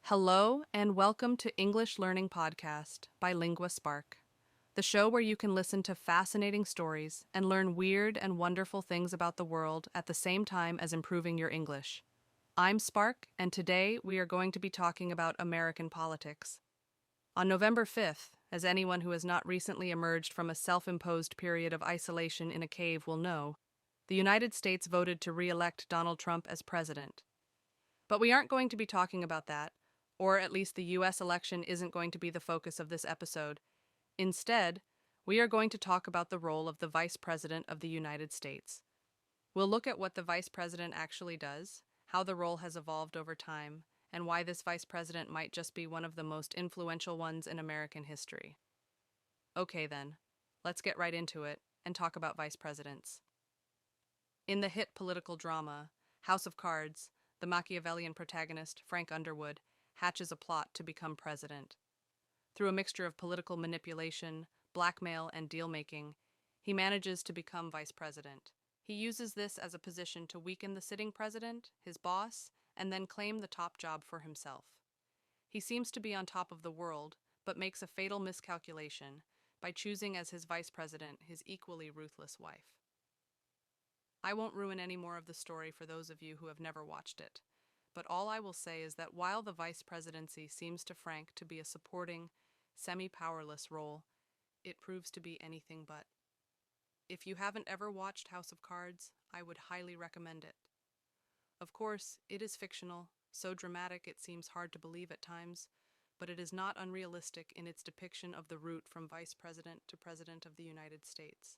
Hello and welcome to English Learning Podcast by Lingua Spark, the show where you can listen to fascinating stories and learn weird and wonderful things about the world at the same time as improving your English. I'm Spark, and today we are going to be talking about American politics. On November 5th, as anyone who has not recently emerged from a self-imposed period of isolation in a cave will know, the United States voted to re-elect Donald Trump as president. But we aren't going to be talking about that, or at least the US election isn't going to be the focus of this episode. Instead, we are going to talk about the role of the Vice President of the United States. We'll look at what the Vice President actually does, how the role has evolved over time, and why this Vice President might just be one of the most influential ones in American history. Okay then, let's get right into it and talk about Vice Presidents. In the hit political drama, House of Cards, the Machiavellian protagonist, Frank Underwood, hatches a plot to become president. Through a mixture of political manipulation, blackmail, and deal-making, he manages to become vice president. He uses this as a position to weaken the sitting president, his boss, and then claim the top job for himself. He seems to be on top of the world, but makes a fatal miscalculation by choosing as his vice president his equally ruthless wife. I won't ruin any more of the story for those of you who have never watched it, but all I will say is that while the vice presidency seems to Frank to be a supporting, semi-powerless role, it proves to be anything but. If you haven't ever watched House of Cards, I would highly recommend it. Of course, it is fictional, so dramatic it seems hard to believe at times, but it is not unrealistic in its depiction of the route from vice president to president of the United States.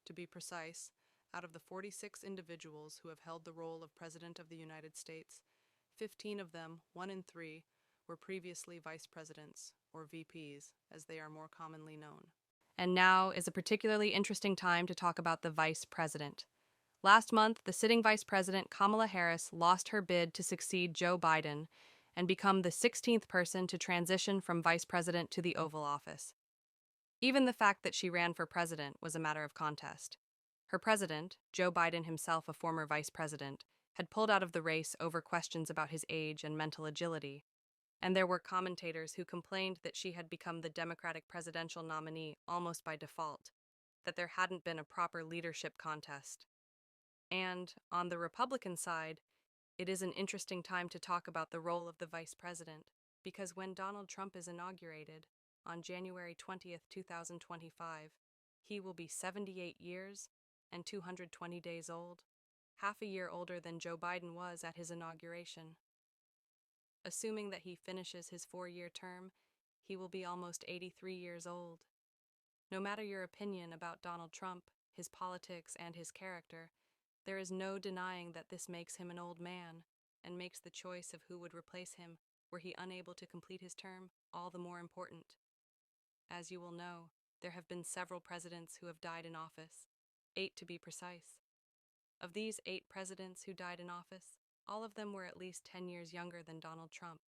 To be precise, out of the 46 individuals who have held the role of President of the United States, 15 of them, 1 in 3, were previously vice presidents, or VPs, as they are more commonly known. And now is a particularly interesting time to talk about the vice president. Last month, the sitting vice president, Kamala Harris, lost her bid to succeed Joe Biden and become the 16th person to transition from vice president to the Oval Office. Even the fact that she ran for president was a matter of contest. Her president, Joe Biden himself a former vice president, had pulled out of the race over questions about his age and mental agility, and there were commentators who complained that she had become the Democratic presidential nominee almost by default, that there hadn't been a proper leadership contest. And, on the Republican side, it is an interesting time to talk about the role of the vice president, because when Donald Trump is inaugurated, on January 20th, 2025, he will be 78 years and 220 days old, half a year older than Joe Biden was at his inauguration. Assuming that he finishes his 4-year term, he will be almost 83 years old. No matter your opinion about Donald Trump, his politics, and his character, there is no denying that this makes him an old man and makes the choice of who would replace him were he unable to complete his term all the more important. As you will know, there have been several presidents who have died in office, 8 to be precise. Of these 8 presidents who died in office, all of them were at least 10 years younger than Donald Trump.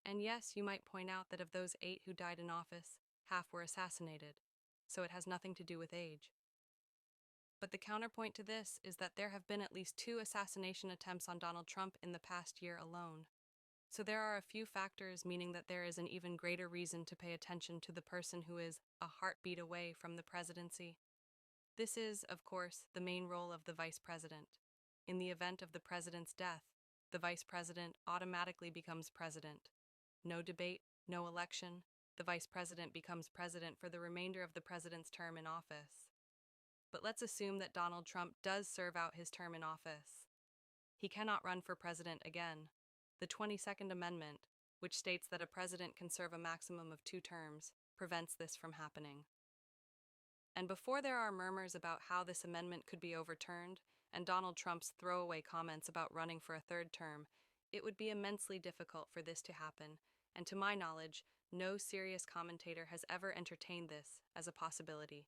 And yes, you might point out that of those 8 who died in office, half were assassinated, so it has nothing to do with age. But the counterpoint to this is that there have been at least 2 assassination attempts on Donald Trump in the past year alone. So there are a few factors meaning that there is an even greater reason to pay attention to the person who is a heartbeat away from the presidency. This is, of course, the main role of the vice president. In the event of the president's death, the vice president automatically becomes president. No debate, no election, the vice president becomes president for the remainder of the president's term in office. But let's assume that Donald Trump does serve out his term in office. He cannot run for president again. The 22nd Amendment, which states that a president can serve a maximum of 2 terms, prevents this from happening. And before there are murmurs about how this amendment could be overturned, and Donald Trump's throwaway comments about running for a 3rd term, it would be immensely difficult for this to happen, and to my knowledge, no serious commentator has ever entertained this as a possibility.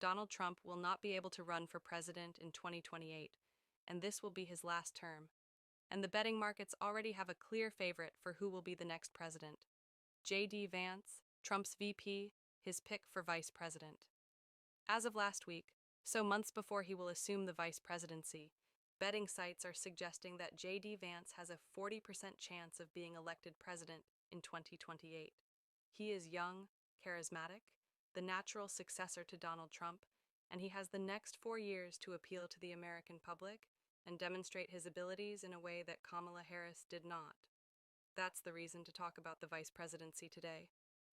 Donald Trump will not be able to run for president in 2028, and this will be his last term, and the betting markets already have a clear favorite for who will be the next president. J.D. Vance, Trump's VP, his pick for vice president. As of last week, so months before he will assume the vice presidency, Betting sites are suggesting that J.D. Vance has a 40% chance of being elected president in 2028. He is young, charismatic, the natural successor to Donald Trump, and he has the next 4 years to appeal to the American public and demonstrate his abilities in a way that Kamala Harris did not. That's the reason to talk about the vice presidency today.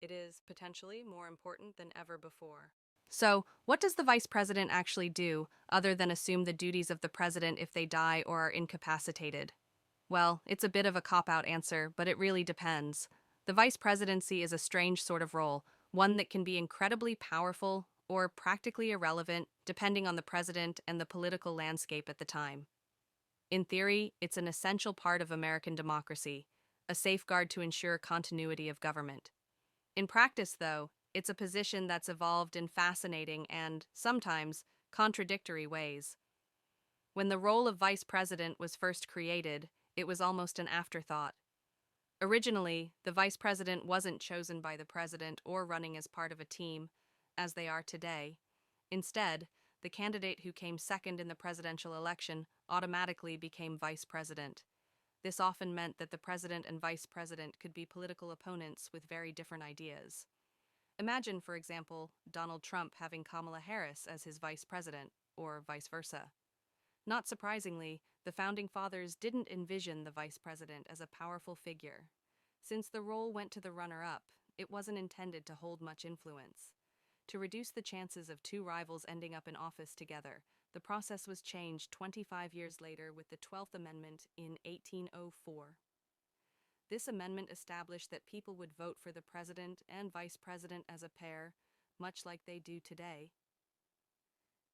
It is potentially more important than ever before. So, what does the vice president actually do, other than assume the duties of the president if they die or are incapacitated? Well, it's a bit of a cop-out answer, but it really depends. The vice presidency is a strange sort of role, one that can be incredibly powerful or practically irrelevant, depending on the president and the political landscape at the time. In theory, it's an essential part of American democracy, a safeguard to ensure continuity of government. In practice, though, it's a position that's evolved in fascinating and, sometimes, contradictory ways. When the role of vice president was first created, it was almost an afterthought. Originally, the vice president wasn't chosen by the president or running as part of a team, as they are today. Instead, the candidate who came second in the presidential election automatically became vice president. This often meant that the president and vice president could be political opponents with very different ideas. Imagine, for example, Donald Trump having Kamala Harris as his vice president, or vice versa. Not surprisingly, the Founding Fathers didn't envision the vice president as a powerful figure. Since the role went to the runner-up, it wasn't intended to hold much influence. To reduce the chances of two rivals ending up in office together, the process was changed 25 years later with the 12th Amendment in 1804. This amendment established that people would vote for the president and vice president as a pair, much like they do today.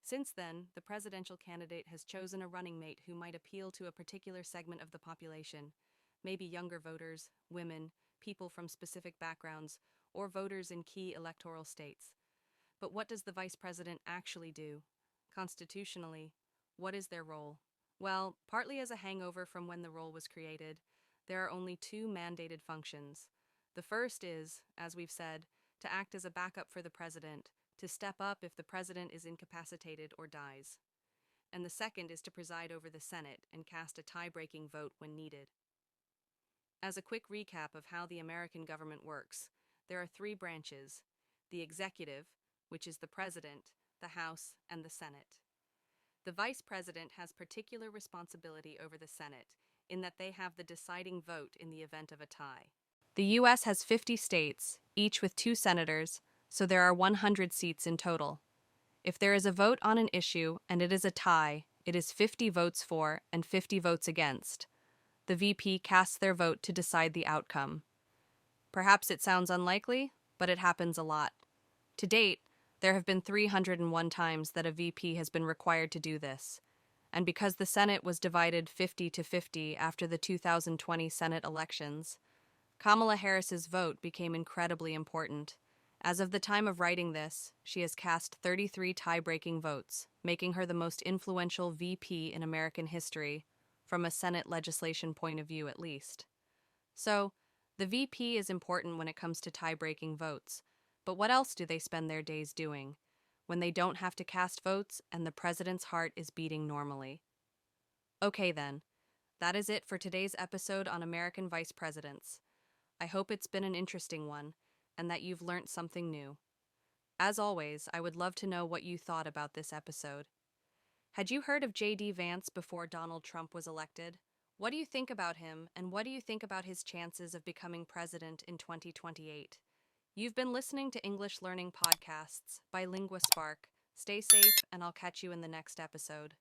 Since then, the presidential candidate has chosen a running mate who might appeal to a particular segment of the population, maybe younger voters, women, people from specific backgrounds, or voters in key electoral states. But what does the vice president actually do? Constitutionally, what is their role? Well, partly as a hangover from when the role was created, there are only two mandated functions. The first is, as we've said, to act as a backup for the president, to step up if the president is incapacitated or dies. And the second is to preside over the Senate and cast a tie-breaking vote when needed. As a quick recap of how the American government works, there are three branches: the executive, which is the president, the House, and the Senate. The vice president has particular responsibility over the Senate, in that they have the deciding vote in the event of a tie. The U.S. has 50 states, each with 2 senators, so there are 100 seats in total. If there is a vote on an issue and it is a tie, it is 50 votes for and 50 votes against. The VP casts their vote to decide the outcome. Perhaps it sounds unlikely, but it happens a lot. To date, there have been 301 times that a VP has been required to do this. And because the Senate was divided 50-50 after the 2020 Senate elections, Kamala Harris's vote became incredibly important. As of the time of writing this, she has cast 33 tie-breaking votes, making her the most influential VP in American history, from a Senate legislation point of view at least. So, the VP is important when it comes to tie-breaking votes, but what else do they spend their days doing when they don't have to cast votes and the president's heart is beating normally? Okay then, that is it for today's episode on American vice presidents. I hope it's been an interesting one, and that you've learned something new. As always, I would love to know what you thought about this episode. Had you heard of J.D. Vance before Donald Trump was elected? What do you think about him, and what do you think about his chances of becoming president in 2028? You've been listening to English Learning Podcasts by Lingua Spark. Stay safe, and I'll catch you in the next episode.